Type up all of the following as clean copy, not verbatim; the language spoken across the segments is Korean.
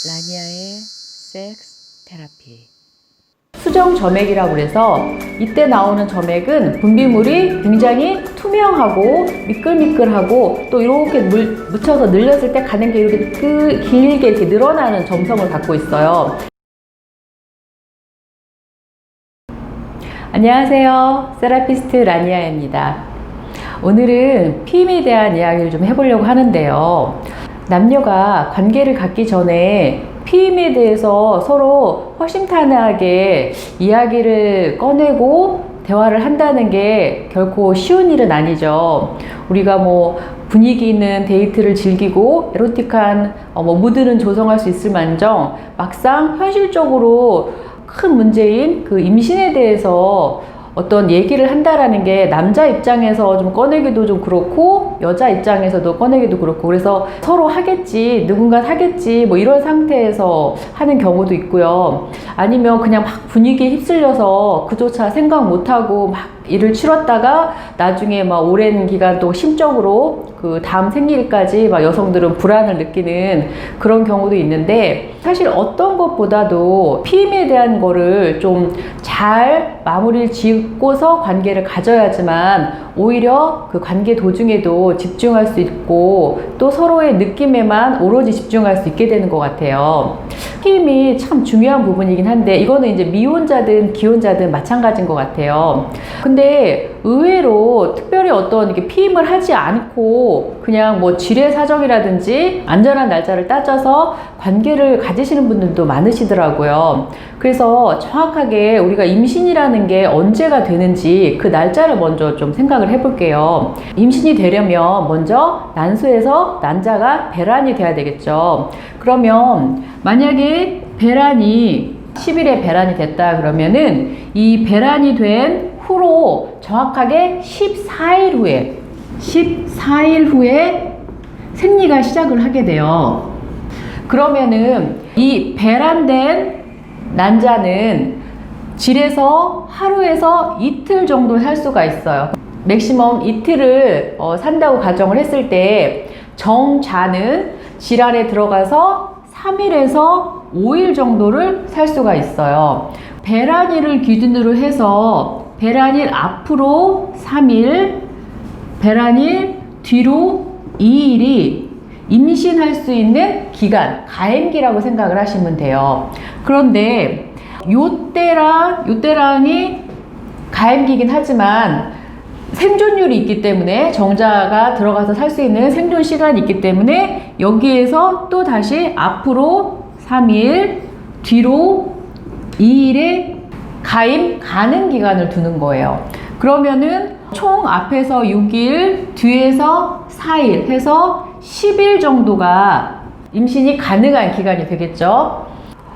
라니아의 섹스 테라피. 수정 점액이라고 그래서 이때 나오는 점액은 분비물이 굉장히 투명하고 미끌미끌하고 또 이렇게 묻혀서 늘렸을 때 가는 게 이렇게 길게 이렇게 늘어나는 점성을 갖고 있어요. 안녕하세요. 세라피스트 라니아입니다. 오늘은 피임에 대한 이야기를 좀 해보려고 하는데요. 남녀가 관계를 갖기 전에 피임에 대해서 서로 허심탄회하게 이야기를 꺼내고 대화를 한다는 게 결코 쉬운 일은 아니죠. 우리가 분위기 있는 데이트를 즐기고 에로틱한 무드는 조성할 수 있을 만정 막상 현실적으로 큰 문제인 그 임신에 대해서 어떤 얘기를 한다라는 게 남자 입장에서 좀 꺼내기도 좀 그렇고 여자 입장에서도 꺼내기도 그렇고, 그래서 서로 하겠지, 누군가 하겠지 이런 상태에서 하는 경우도 있고요. 아니면 그냥 막 분위기에 휩쓸려서 그조차 생각 못하고 막 일을 치렀다가 나중에 오랜 기간 또 심적으로 그 다음 생일까지 여성들은 불안을 느끼는 그런 경우도 있는데, 사실 어떤 것보다도 피임에 대한 거를 좀 잘 마무리를 짓고서 관계를 가져야지만 오히려 그 관계 도중에도 집중할 수 있고 또 서로의 느낌에만 오로지 집중할 수 있게 되는 것 같아요. 피임이 참 중요한 부분이긴 한데 이거는 이제 미혼자든 기혼자든 마찬가지인 것 같아요. 근데 의외로 특별히 어떤 이렇게 피임을 하지 않고 그냥 지뢰 사정이라든지 안전한 날짜를 따져서 관계를 가지시는 분들도 많으시더라고요. 그래서 정확하게 우리가 임신이라는 게 언제가 되는지 그 날짜를 먼저 좀 생각을 해볼게요. 임신이 되려면 먼저 난소에서 난자가 배란이 돼야 되겠죠. 그러면 만약에 배란이 10일에 배란이 됐다 그러면은 이 배란이 된 후로 정확하게 14일 후에 생리가 시작을 하게 돼요. 그러면은 이 배란된 난자는 질에서 하루에서 이틀 정도 살 수가 있어요. 맥시멈 이틀을 산다고 가정을 했을 때 정자는 질 안에 들어가서 3일에서 5일 정도를 살 수가 있어요. 배란일을 기준으로 해서 배란일 앞으로 3일, 배란일 뒤로 2일이 임신할 수 있는 기간, 가임기라고 생각을 하시면 돼요. 그런데 요때랑이 가임기긴 하지만 생존율이 있기 때문에 정자가 들어가서 살 수 있는 생존 시간이 있기 때문에 여기에서 또 다시 앞으로 3일, 뒤로 2일의 가임 가능 기간을 두는 거예요. 그러면은 총 앞에서 6일, 뒤에서 4일 해서 10일 정도가 임신이 가능한 기간이 되겠죠.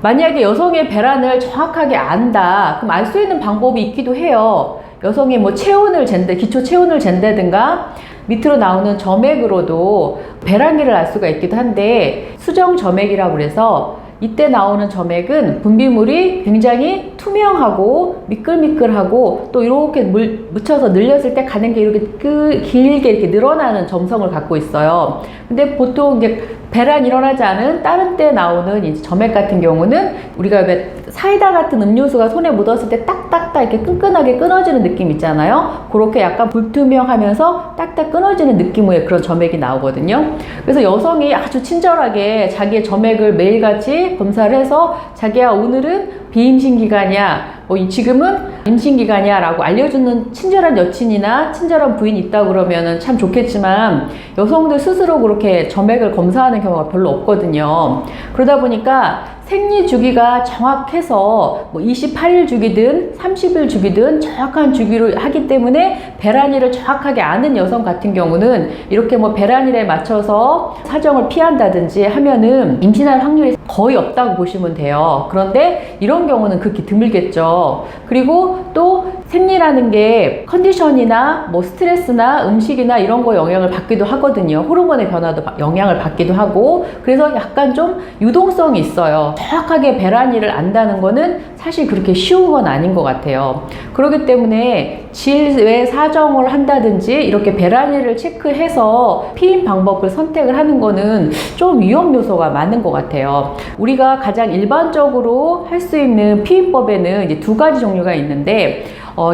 만약에 여성의 배란을 정확하게 안다, 그럼 알 수 있는 방법이 있기도 해요. 여성의 체온을 기초 체온을 잰다든가 밑으로 나오는 점액으로도 배란기를 알 수가 있기도 한데, 수정 점액이라고 그래서 이때 나오는 점액은 분비물이 굉장히 투명하고 미끌미끌하고 또 이렇게 묻혀서 늘렸을 때 가는 게 이렇게 길게 이렇게 늘어나는 점성을 갖고 있어요. 근데 보통 이제 배란이 일어나지 않은 다른 때 나오는 이제 점액 같은 경우는 우리가 왜 사이다 같은 음료수가 손에 묻었을 때 딱딱딱 이렇게 끈끈하게 끊어지는 느낌 있잖아요. 그렇게 약간 불투명하면서 딱딱 끊어지는 느낌의 그런 점액이 나오거든요. 그래서 여성이 아주 친절하게 자기의 점액을 매일같이 검사를 해서 자기야 오늘은 비임신 기간이야, 지금은 임신 기간이야 라고 알려주는 친절한 여친이나 친절한 부인이 있다 그러면은 참 좋겠지만 여성들 스스로 그렇게 점액을 검사하는 경우가 별로 없거든요. 그러다 보니까 생리 주기가 정확해서 28일 주기든 30일 주기든 정확한 주기로 하기 때문에 배란일을 정확하게 아는 여성 같은 경우는 이렇게 배란일에 맞춰서 사정을 피한다든지 하면은 임신할 확률이 거의 없다고 보시면 돼요. 그런데 이런 경우는 극히 드물겠죠. 그리고 또 생리라는 게 컨디션이나 뭐 스트레스나 음식이나 이런 거 영향을 받기도 하거든요. 호르몬의 변화도 영향을 받기도 하고, 그래서 약간 좀 유동성이 있어요. 정확하게 배란일을 안다는 거는 사실 그렇게 쉬운 건 아닌 것 같아요. 그렇기 때문에 질외 사정을 한다든지 이렇게 배란일을 체크해서 피임 방법을 선택을 하는 거는 좀 위험 요소가 많은 것 같아요. 우리가 가장 일반적으로 할 수 있는 피임법에는 이제 두 가지 종류가 있는데,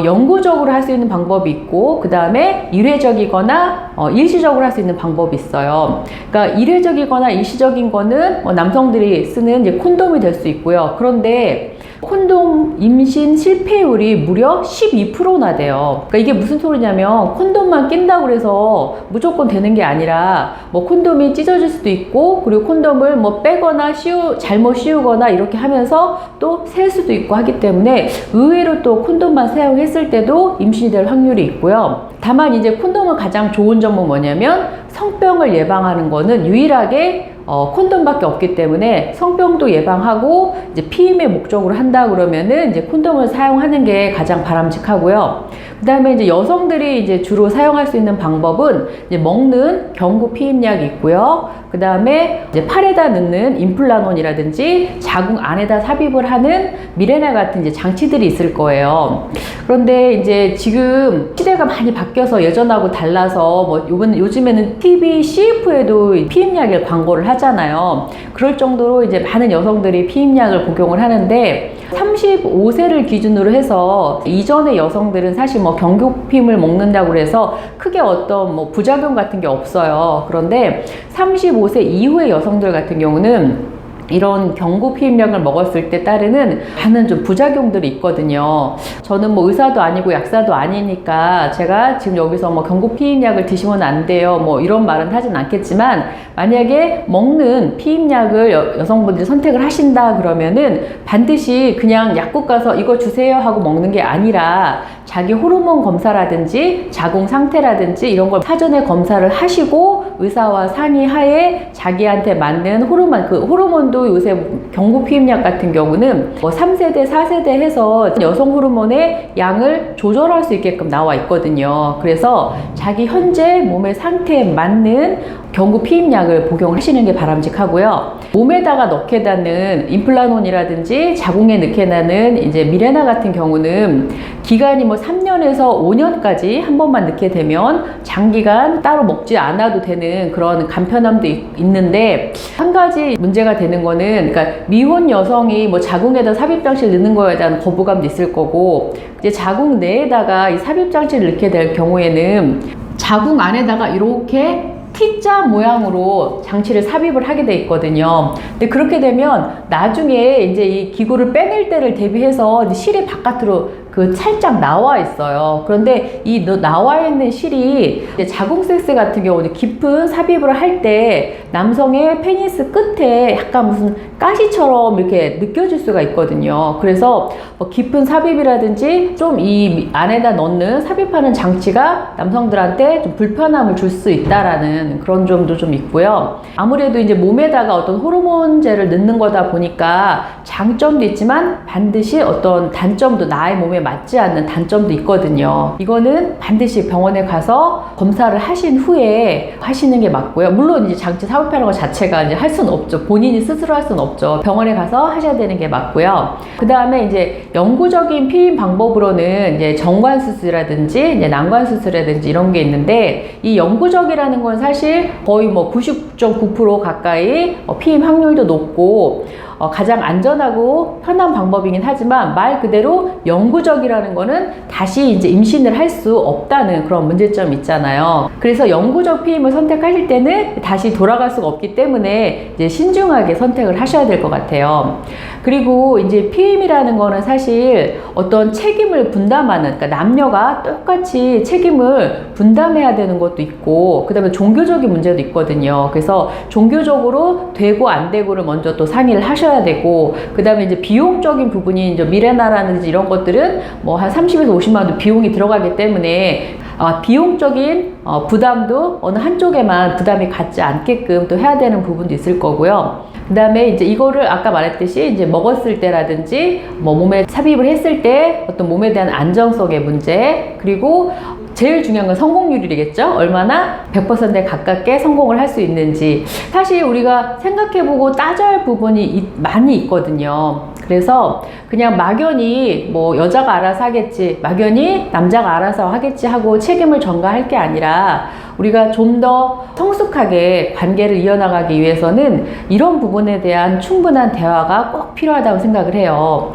영구적으로 할 수 있는 방법이 있고, 그 다음에 일회적이거나 일시적으로 할 수 있는 방법이 있어요. 그러니까 일회적이거나 일시적인 거는 남성들이 쓰는 이제 콘돔이 될 수 있고요. 그런데 콘돔 임신 실패율이 무려 12%나 돼요. 그러니까 이게 무슨 소리냐면, 콘돔만 낀다고 해서 무조건 되는 게 아니라 뭐 콘돔이 찢어질 수도 있고, 그리고 콘돔을 뭐 빼거나 잘못 씌우거나 이렇게 하면서 또 셀 수도 있고 하기 때문에 의외로 또 콘돔만 사용했을 때도 임신이 될 확률이 있고요. 다만 이제 콘돔의 가장 좋은 점은 뭐냐면, 성병을 예방하는 거는 유일하게 콘돔밖에 없기 때문에 성병도 예방하고 이제 피임의 목적으로 한다 그러면은 이제 콘돔을 사용하는 게 가장 바람직하고요. 그 다음에 이제 여성들이 이제 주로 사용할 수 있는 방법은 이제 먹는 경구 피임약이 있고요. 그 다음에 이제 팔에다 넣는 임플라논이라든지 자궁 안에다 삽입을 하는 미레나 같은 이제 장치들이 있을 거예요. 그런데 이제 지금 시대가 많이 바뀌어서 예전하고 달라서 뭐 요즘에는 TV, CF에도 피임약을 광고를 하잖아요. 그럴 정도로 이제 많은 여성들이 피임약을 복용을 하는데, 35세를 기준으로 해서 이전의 여성들은 사실 뭐 경구피임을 먹는다고 해서 크게 어떤 뭐 부작용 같은 게 없어요. 그런데 35세 이후의 여성들 같은 경우는 이런 경구 피임약을 먹었을 때 따르는 많은 좀 부작용들이 있거든요. 저는 뭐 의사도 아니고 약사도 아니니까 제가 지금 여기서 뭐 경구 피임약을 드시면 안 돼요, 뭐 이런 말은 하진 않겠지만, 만약에 먹는 피임약을 여성분들이 선택을 하신다 그러면은 반드시 그냥 약국 가서 이거 주세요 하고 먹는 게 아니라 자기 호르몬 검사라든지 자궁 상태라든지 이런 걸 사전에 검사를 하시고 의사와 상의하에 자기한테 맞는 호르몬, 그 호르몬도 요새 경구 피임약 같은 경우는 뭐 3세대, 4세대 해서 여성 호르몬의 양을 조절할 수 있게끔 나와 있거든요. 그래서 자기 현재 몸의 상태에 맞는 경구 피임약을 복용하시는 게 바람직하고요. 몸에다가 넣게 되는 임플라논이라든지 자궁에 넣게 되는 이제 미레나 같은 경우는 기간이 뭐 3년에서 5년까지 한 번만 넣게 되면 장기간 따로 먹지 않아도 되는 그런 간편함도 있는데, 한 가지 문제가 되는 거는, 그러니까 미혼 여성이 뭐 자궁에다 삽입장치를 넣는 거에 대한 거부감도 있을 거고, 이제 자궁 내에다가 이 삽입장치를 넣게 될 경우에는 자궁 안에다가 이렇게 T자 모양으로 장치를 삽입을 하게 돼 있거든요. 근데 그렇게 되면 나중에 이제 이 기구를 빼낼 때를 대비해서 이제 실이 바깥으로 살짝 나와 있어요. 그런데 이 나와 있는 실이 이제 자궁 섹스 같은 경우는 깊은 삽입을 할 때 남성의 페니스 끝에 약간 무슨 가시처럼 이렇게 느껴질 수가 있거든요. 그래서 뭐 깊은 삽입이라든지 좀 이 안에다 넣는 삽입하는 장치가 남성들한테 좀 불편함을 줄 수 있다라는 그런 점도 좀 있고요. 아무래도 이제 몸에다가 어떤 호르몬제를 넣는 거다 보니까 장점도 있지만 반드시 어떤 단점도, 나의 몸에 맞지 않는 단점도 있거든요. 이거는 반드시 병원에 가서 검사를 하신 후에 하시는 게 맞고요. 물론 이제 장치 삽입하는 것 자체가 이제 할 수는 없죠. 본인이 스스로 할 수는 없죠. 병원에 가서 하셔야 되는 게 맞고요. 그 다음에 이제 영구적인 피임 방법으로는 이제 정관 수술이라든지 이제 난관 수술이라든지 이런 게 있는데, 이 영구적이라는 건 사실 거의 뭐 99.9% 가까이 피임 확률도 높고 가장 안전하고 편한 방법이긴 하지만, 말 그대로 영구적이라는 거는 다시 이제 임신을 할 수 없다는 그런 문제점이 있잖아요. 그래서 영구적 피임을 선택하실 때는 다시 돌아갈 수가 없기 때문에 이제 신중하게 선택을 하셔야 될 것 같아요. 그리고 이제 피임이라는 거는 사실 어떤 책임을 분담하는, 그러니까 남녀가 똑같이 책임을 분담해야 되는 것도 있고, 그 다음에 종교적인 문제도 있거든요. 그래서 종교적으로 되고 안 되고를 먼저 또 상의를 하셔야 되고, 그 다음에 이제 비용적인 부분이 이제 미레나라든지 이런 것들은 뭐 한 30에서 50만 원 비용이 들어가기 때문에 비용적인 부담도 어느 한쪽에만 부담이 갖지 않게끔 또 해야 되는 부분도 있을 거고요. 그 다음에 이제 이거를 아까 말했듯이 이제 먹었을 때라든지 뭐 몸에 삽입을 했을 때 어떤 몸에 대한 안정성의 문제, 그리고 제일 중요한 건 성공률이겠죠. 얼마나 100%에 가깝게 성공을 할 수 있는지. 사실 우리가 생각해보고 따져야 할 부분이 많이 있거든요. 그래서 그냥 막연히 뭐 여자가 알아서 하겠지, 막연히 남자가 알아서 하겠지 하고 책임을 전가할 게 아니라 우리가 좀 더 성숙하게 관계를 이어나가기 위해서는 이런 부분에 대한 충분한 대화가 꼭 필요하다고 생각을 해요.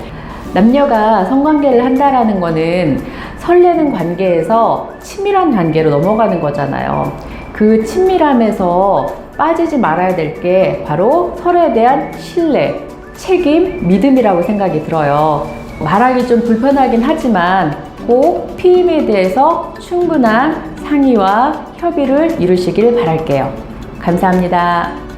남녀가 성관계를 한다라는 거는 설레는 관계에서 친밀한 관계로 넘어가는 거잖아요. 그 친밀함에서 빠지지 말아야 될 게 바로 서로에 대한 신뢰, 책임, 믿음이라고 생각이 들어요. 말하기 좀 불편하긴 하지만 꼭 피임에 대해서 충분한 상의와 협의를 이루시길 바랄게요. 감사합니다.